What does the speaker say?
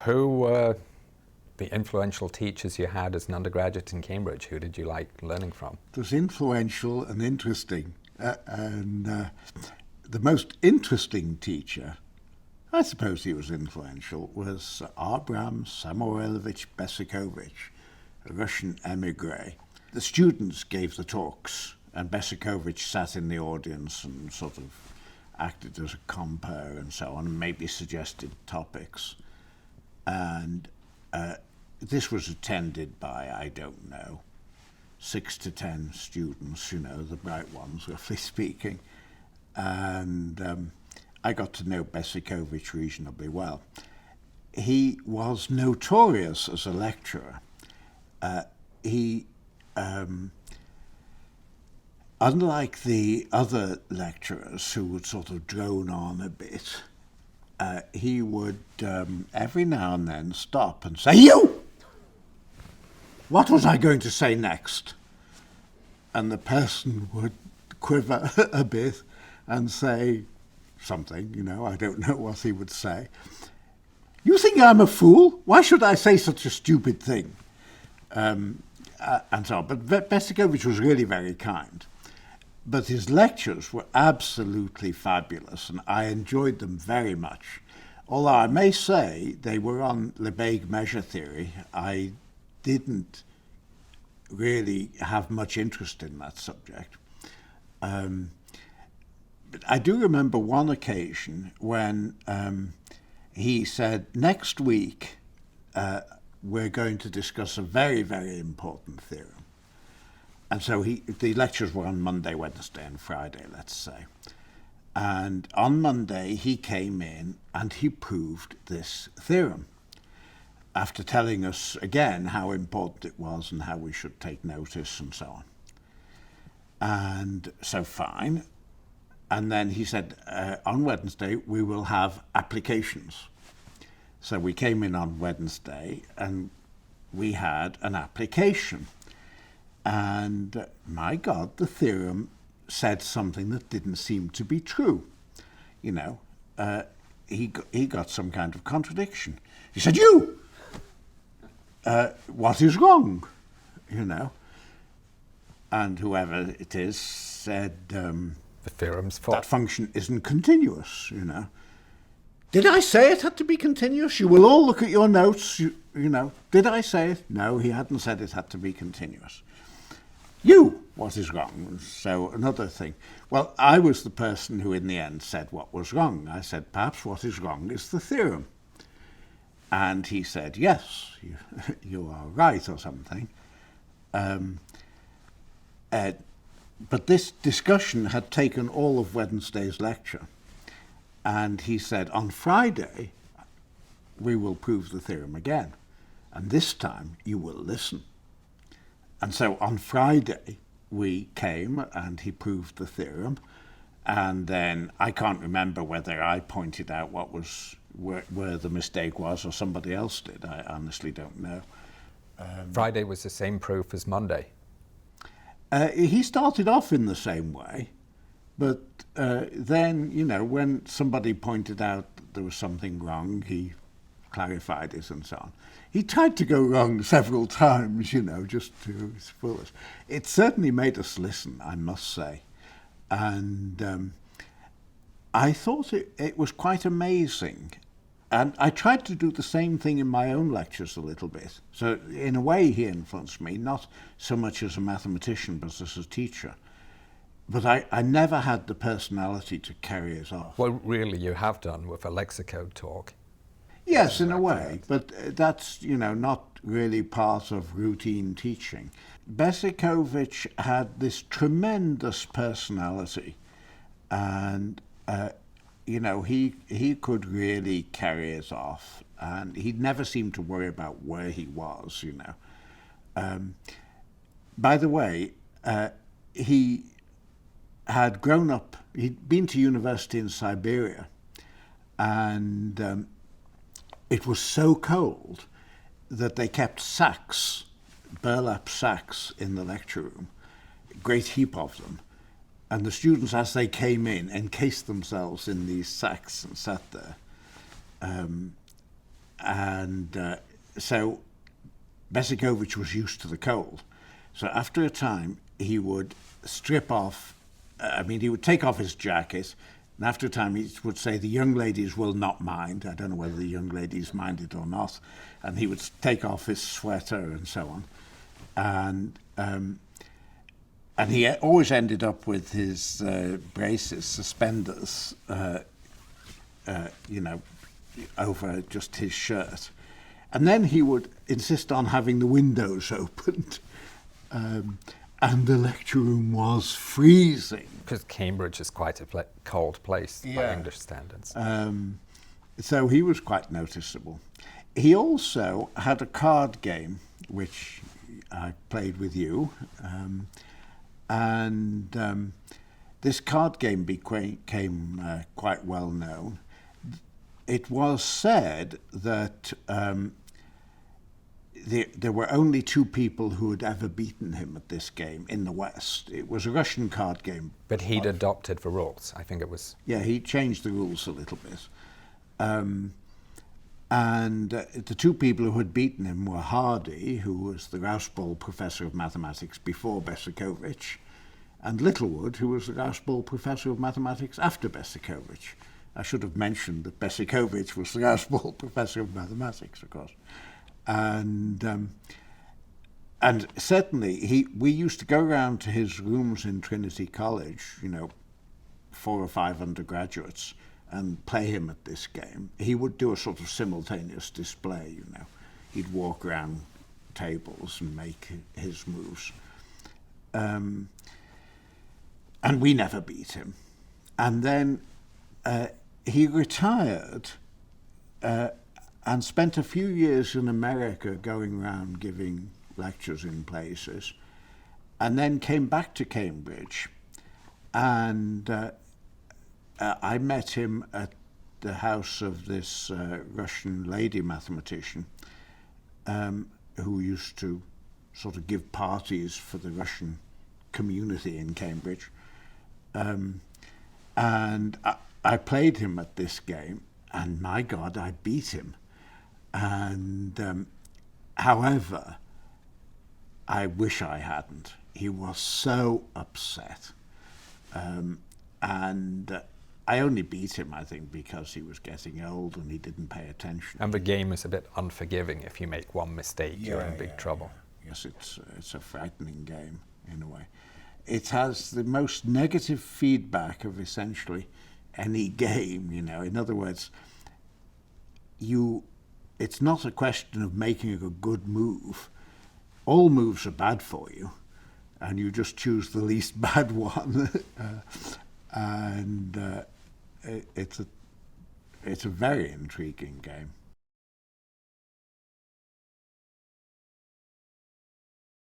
Who were the influential teachers you had as an undergraduate in Cambridge? Who did you like learning from? It was influential and interesting. The most interesting teacher, I suppose he was influential, was Abram Samuilovich Besicovitch, a Russian emigre. The students gave the talks, and Besicovitch sat in the audience and sort of acted as a compere and so on, and maybe suggested topics. And this was attended by, I don't know, 6 to 10 students, you know, the bright ones, roughly speaking. And I got to know Besicovitch reasonably well. He was notorious as a lecturer. Unlike the other lecturers who would sort of drone on a bit, he would every now and then stop and say, "You! What was I going to say next?" And the person would quiver a bit and say something, you know, I don't know what he would say. "You think I'm a fool? Why should I say such a stupid thing?" And so on. But Besicovitch was really very kind. But his lectures were absolutely fabulous, and I enjoyed them very much. Although I may say they were on Lebesgue measure theory. I didn't really have much interest in that subject. But I do remember one occasion when he said, "Next week we're going to discuss a very, very important theorem." And so the lectures were on Monday, Wednesday, and Friday, let's say. And on Monday, he came in and he proved this theorem, after telling us again how important it was and how we should take notice and so on. And so fine. And then he said, on Wednesday, we will have applications. So we came in on Wednesday and we had an application. And my God, the theorem said something that didn't seem to be true. You know, he got some kind of contradiction. He said, "You! What is wrong?" You know. And whoever it is said, "The theorem's false. That function isn't continuous, you know." "Did I say it had to be continuous? You will all look at your notes, you know. Did I say it?" No, he hadn't said it had to be continuous. "You, what is wrong?" So another thing. Well, I was the person who in the end said what was wrong. I said, "Perhaps what is wrong is the theorem." And he said, "Yes, you are right," or something. But this discussion had taken all of Wednesday's lecture. And he said, "On Friday, we will prove the theorem again. And this time, you will listen." And so on Friday, we came and he proved the theorem. And then I can't remember whether I pointed out what was where the mistake was or somebody else did. I honestly don't know. Friday was the same proof as Monday. He started off in the same way, but then, you know, when somebody pointed out that there was something wrong, he clarified it and so on. He tried to go wrong several times, you know, just to fool us. It certainly made us listen, I must say. And I thought it was quite amazing. And I tried to do the same thing in my own lectures a little bit. So in a way he influenced me, not so much as a mathematician, but as a teacher. But I never had the personality to carry it off. Well, really, you have done with a lexicode talk. Yes, in a way, but that's, you know, not really part of routine teaching. Besicovitch had this tremendous personality, and you know, he could really carry it off, and he never seemed to worry about where he was, you know. By the way, he had grown up, he'd been to university in Siberia, and it was so cold that they kept sacks, burlap sacks, in the lecture room, a great heap of them. And the students, as they came in, encased themselves in these sacks and sat there. And so Besicovitch was used to the cold. So after a time, he would strip off, he would take off his jacket, and after a time he would say, the young ladies will not mind. I don't know whether the young ladies minded or not. And he would take off his sweater and so on. And he always ended up with his braces, suspenders, over just his shirt. And then he would insist on having the windows opened. And the lecture room was freezing. Because Cambridge is quite a cold place by English standards. So he was quite noticeable. He also had a card game, which I played with you. This card game became quite well known. It was said that there were only 2 people who had ever beaten him at this game in the West. It was a Russian card game. But he'd adopted the rules, I think it was. Yeah, he changed the rules a little bit. The 2 people who had beaten him were Hardy, who was the Rouse Bowl professor of mathematics before Besicovitch, and Littlewood, who was the Rouse Bowl professor of mathematics after Besicovitch. I should have mentioned that Besicovitch was the Rouse Bowl professor of mathematics, of course. And certainly we used to go around to his rooms in Trinity College, 4 or 5 undergraduates, and play him at this game. He would do a sort of simultaneous display, He'd walk around tables and make his moves. And we never beat him. And then he retired and spent a few years in America going around giving lectures in places, and then came back to Cambridge. And I met him at the house of this Russian lady mathematician who used to sort of give parties for the Russian community in Cambridge. And I played him at this game, and my God, I beat him. And however, I wish I hadn't. He was so upset. And I only beat him, I think, because he was getting old and he didn't pay attention. And the game is a bit unforgiving. If you make one mistake, you're in big trouble. Yes, it's a frightening game, in a way. It has the most negative feedback of essentially any game, In other words, it's not a question of making a good move. All moves are bad for you, and you just choose the least bad one. It's a very intriguing game.